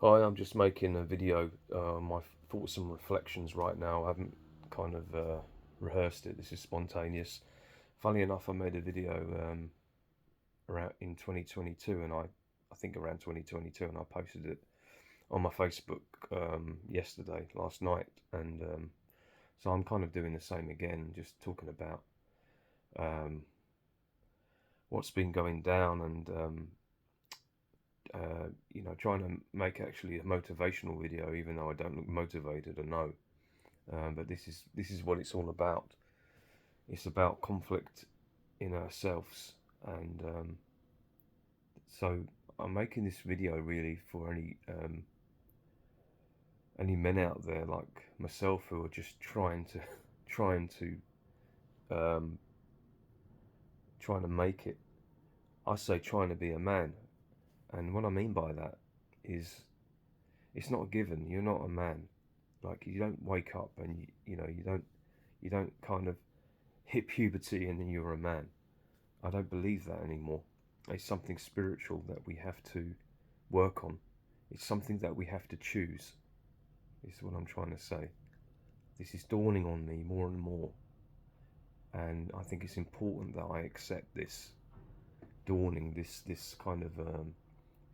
Hi, I'm just making a video, my thoughts and reflections right now. I haven't kind of rehearsed it. This is spontaneous. Funny enough, I made a video around in 2022, and I think around 2022, and I posted it on my Facebook yesterday, last night, and so I'm kind of doing the same again, just talking about um, what's been going down and trying to make actually a motivational video, even though I don't look motivated, I know. But this is what it's all about. It's about conflict in ourselves, and so I'm making this video really for any men out there like myself who are just trying to um, trying to make it. I say trying to be a man, and what I mean by that is it's not a given. You're not a man. Like you don't wake up and you don't kind of hit puberty and then you're a man. I don't believe that anymore. It's something spiritual that we have to work on. It's something that we have to choose. Is what I'm trying to say. This is dawning on me more and more, and I think it's important that I accept this dawning, this kind of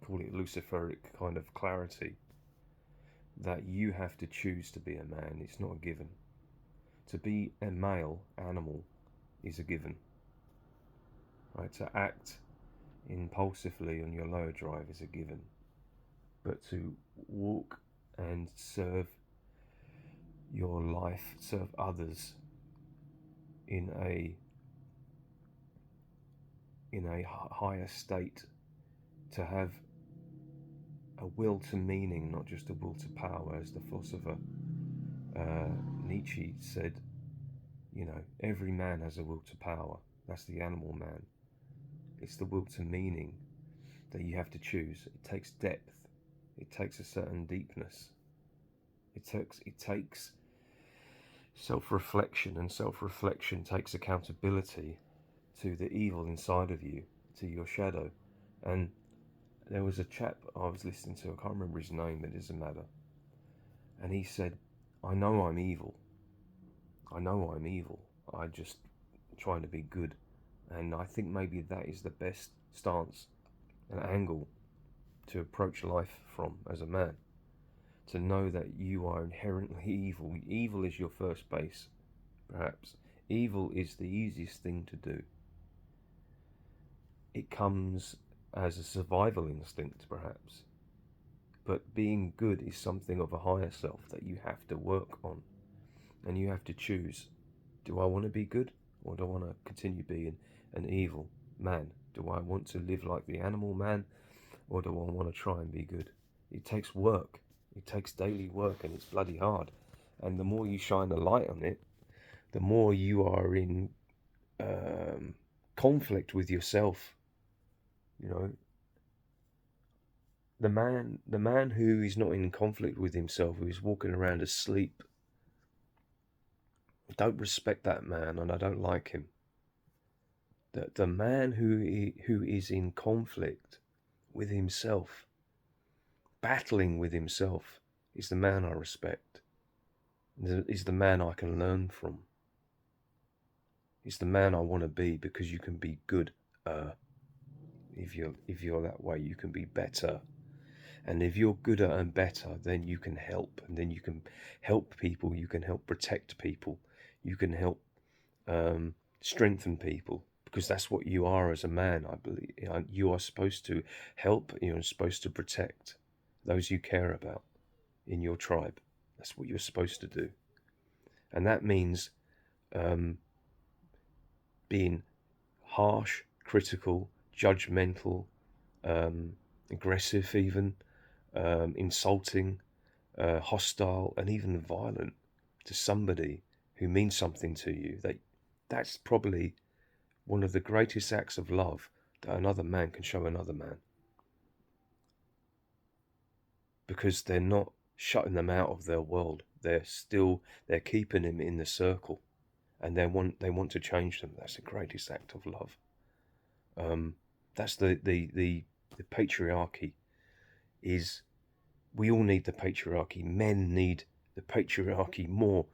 call it luciferic kind of clarity that you have to choose to be a man. It's not a given. To be a male animal is a given, right? To act impulsively on your lower drive is a given, but to walk and serve your life, serve others in a higher state, to have a will to meaning, not just a will to power, as the philosopher Nietzsche said. Every man has a will to power. That's the animal man. It's the will to meaning that you have to choose. It takes depth. It takes a certain deepness. It takes self-reflection, and self-reflection takes accountability to the evil inside of you, to your shadow. And there was a chap I was listening to, I can't remember his name, it doesn't matter. And he said, I know I'm evil. I know I'm evil. I just trying to be good. And I think maybe that is the best stance and angle to approach life from as a man. To know that you are inherently evil. Evil is your first base, perhaps. Evil is the easiest thing to do. It comes as a survival instinct, perhaps. But being good is something of a higher self that you have to work on. And you have to choose. Do I want to be good? Or do I want to continue being an evil man? Do I want to live like the animal man? Or do I want to try and be good? It takes work. It takes daily work, and it's bloody hard. And the more you shine a light on it, the more you are in conflict with yourself. You know, the man who is not in conflict with himself, who is walking around asleep, I don't respect that man, and I don't like him. The man who is in conflict with himself, battling with himself, is the man I respect. Is the man I can learn from. Is the man I want to be, because you can be good. If you're that way, you can be better. And if you're gooder and better, then you can help, and then you can help people. You can help protect people. You can help strengthen people, because that's what you are as a man. I believe you are supposed to help. You're supposed to protect those you care about in your tribe. That's what you're supposed to do, and that means being harsh, critical, judgmental, aggressive, even insulting, hostile, and even violent to somebody who means something to you. That's probably one of the greatest acts of love that another man can show another man, because they're not shutting them out of their world. They're keeping them in the circle, and they want to change them. That's the greatest act of love. That's the patriarchy is we all need the patriarchy. Men need the patriarchy more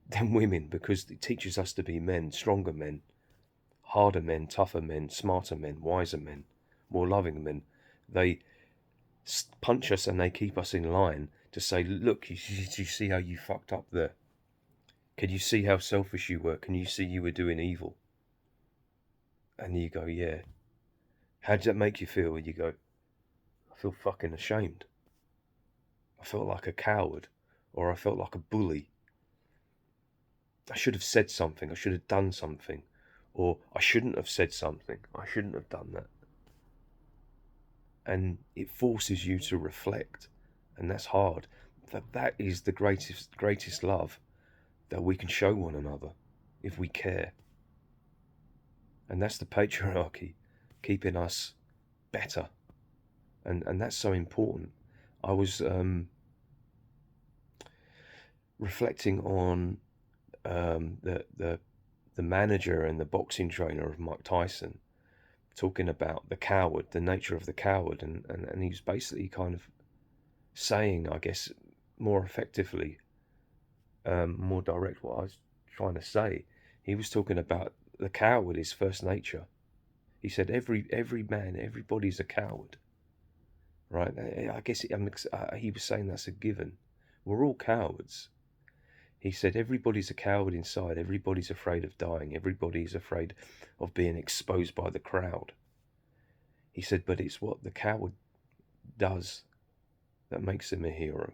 than women because it teaches us to be men, stronger men, harder men, tougher men, smarter men, wiser men, more loving men. They punch us and they keep us in line to say, look, you see how you fucked up there? Can you see how selfish you were? Can you see you were doing evil? And you go, yeah. How does that make you feel? And you go, I feel fucking ashamed. I felt like a coward, or I felt like a bully. I should have said something. I should have done something. Or I shouldn't have said something. I shouldn't have done that. And it forces you to reflect. And that's hard. That is the greatest love that we can show one another if we care. And that's the patriarchy keeping us better. And that's so important. I was reflecting on the manager and the boxing trainer of Mike Tyson, talking about the coward, the nature of the coward, and he was basically kind of saying, I guess, more effectively, more direct what I was trying to say. He was talking about the coward is first nature. He said every man, everybody's a coward, right? I guess he was saying that's a given. We're all cowards. He said everybody's a coward inside. Everybody's afraid of dying. Everybody's afraid of being exposed by the crowd. He said, but it's what the coward does that makes him a hero.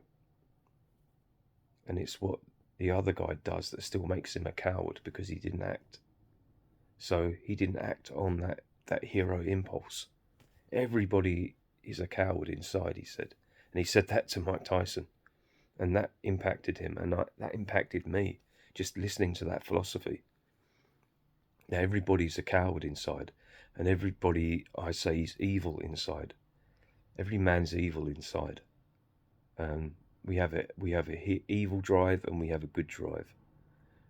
And it's what the other guy does that still makes him a coward because he didn't act. So he didn't act on that hero impulse. Everybody is a coward inside, he said. And he said that to Mike Tyson. And that impacted him, and that impacted me, just listening to that philosophy. Now, everybody's a coward inside, and everybody, I say, is evil inside. Every man's evil inside. We have a evil drive, and we have a good drive.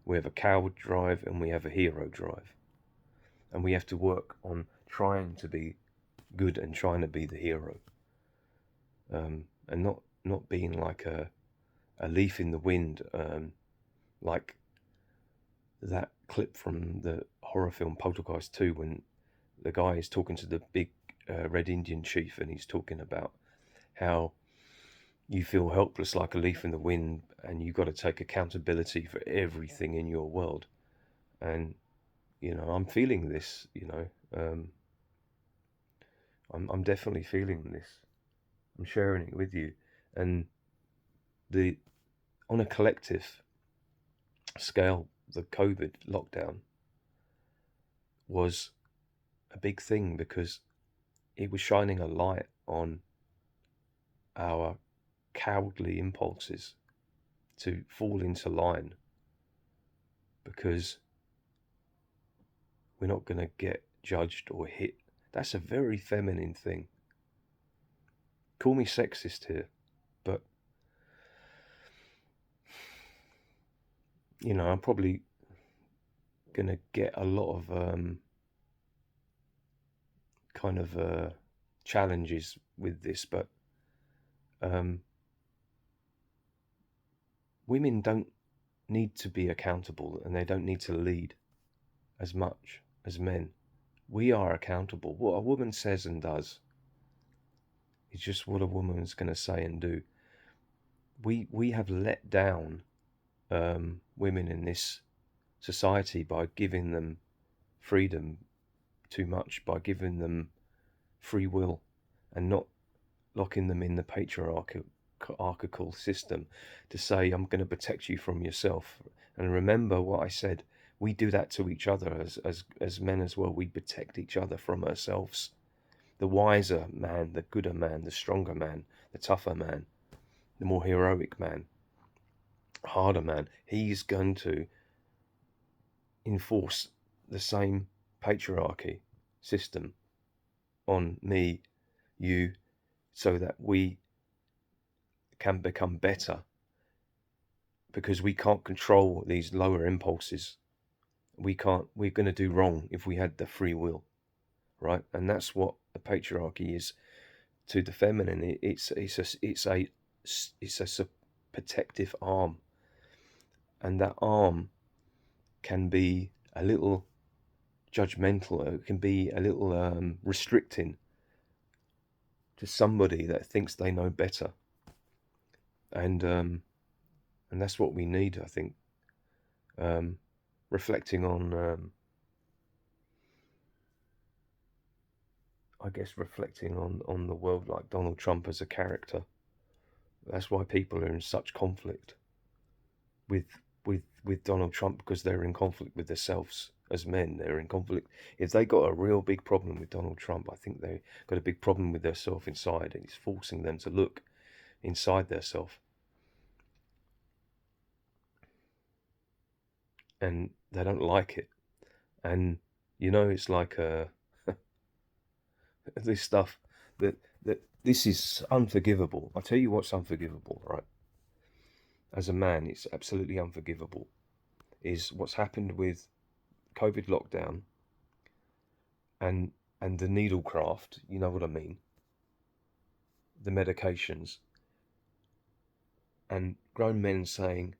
We have a coward drive, and we have a hero drive. And we have to work on trying to be good and trying to be the hero. And not being like a leaf in the wind, like that clip from the horror film Poltergeist 2 when the guy is talking to the big Red Indian chief, and he's talking about how you feel helpless like a leaf in the wind and you've got to take accountability for everything in your world. And I'm feeling this, I'm definitely feeling this. I'm sharing it with you. And on a collective scale, the COVID lockdown was a big thing because it was shining a light on our cowardly impulses to fall into line, because we're not going to get judged or hit. That's a very feminine thing. Call me sexist here, but I'm probably going to get a lot of challenges with this, but women don't need to be accountable, and they don't need to lead as much as men. We are accountable. What a woman says and does is just what a woman's going to say and do. We have let down women in this society by giving them freedom too much, by giving them free will and not locking them in the patriarchal system to say, I'm going to protect you from yourself. And remember what I said, we do that to each other as men as well. We protect each other from ourselves. The wiser man, the gooder man, the stronger man, the tougher man, the more heroic man, harder man, he's going to enforce the same patriarchy system on me, you, so that we can become better, because we can't control these lower impulses. We're going to do wrong if we had the free will, right? And that's what the patriarchy is to the feminine. It's a it's a protective arm, and that arm can be a little judgmental. It can be a little restricting to somebody that thinks they know better, and that's what we need, I think. Reflecting on, I guess, reflecting on the world, like Donald Trump as a character. That's why people are in such conflict with with Donald Trump, because they're in conflict with themselves as men. They're in conflict. If they got a real big problem with Donald Trump, I think they got a big problem with themselves inside, and he's forcing them to look inside themselves. And they don't like it. And it's like this stuff that this is unforgivable. I tell you what's unforgivable, right? As a man, it's absolutely unforgivable. Is what's happened with COVID lockdown and the needlecraft. You know what I mean? The medications, and grown men saying,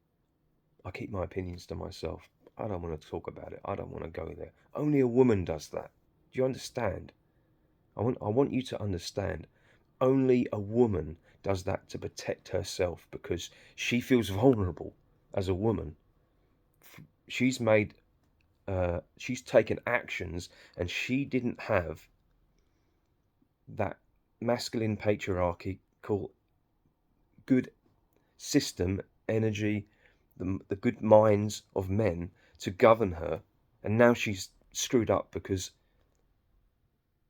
"I keep my opinions to myself. I don't want to talk about it. I don't want to go there." Only a woman does that. Do you understand? I want you to understand. Only a woman does that to protect herself, because she feels vulnerable as a woman. She's made, she's taken actions, and she didn't have that masculine patriarchal good system, energy, the good minds of men to govern her, and now she's screwed up because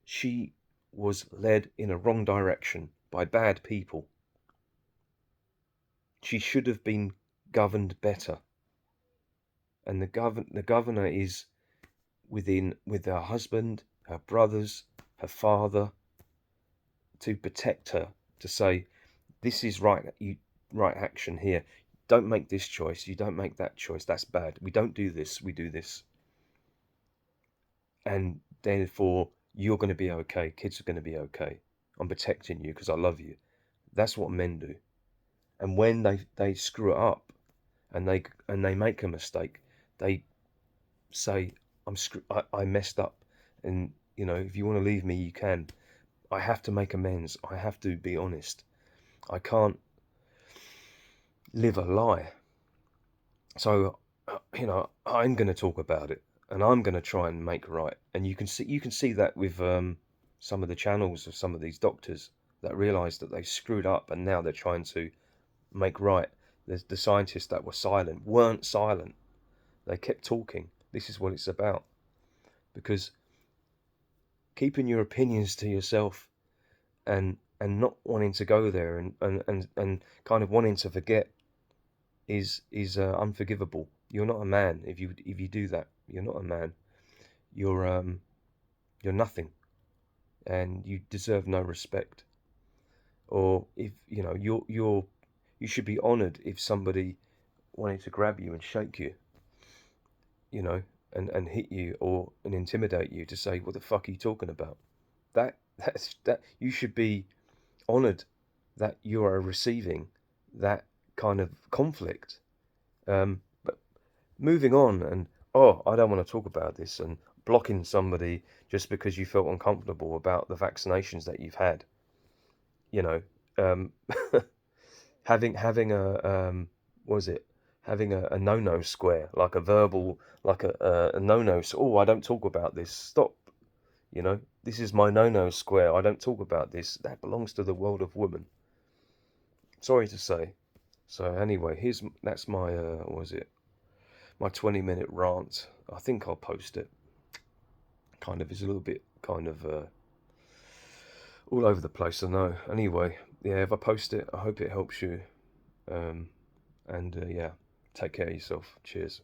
she was led in a wrong direction by bad people. She should have been governed better. And the governor is with her husband, her brothers, her father, to protect her, to say, this is right, right action here. Don't make this choice. You don't make that choice. That's bad. We don't do this. We do this. And therefore, you're going to be okay. Kids are going to be okay. I'm protecting you because I love you. That's what men do. And when they screw it up, and they make a mistake, they say, I messed up, and if you want to leave me, you can. I have to make amends. I have to be honest. I can't live a lie. So I'm going to talk about it, and I'm going to try and make right. And you can see that with some of the channels of some of these doctors that realize that they screwed up, and now they're trying to make right. The scientists that were silent weren't silent. They kept talking. This is what it's about. Because keeping your opinions to yourself, and not wanting to go there, and kind of wanting to forget, is unforgivable. You're not a man if you do that. You're not a man. You're nothing, and you deserve no respect. Or if you should be honoured if somebody wanted to grab you and shake you, and hit you and intimidate you, to say, what the fuck are you talking about? That you should be honoured that you are receiving that kind of conflict. But moving on, and I don't want to talk about this, and blocking somebody just because you felt uncomfortable about the vaccinations that you've had. Um, having a what was it? Having a no-no square, like a verbal, like a no-no. Oh, I don't talk about this. Stop. This is my no-no square. I don't talk about this. That belongs to the world of women. Sorry to say. So anyway, that's my what was it? My 20-minute rant. I think I'll post it. Kind of is a little bit kind of all over the place, I know. Anyway, yeah, if I post it, I hope it helps you. And yeah, take care of yourself. Cheers.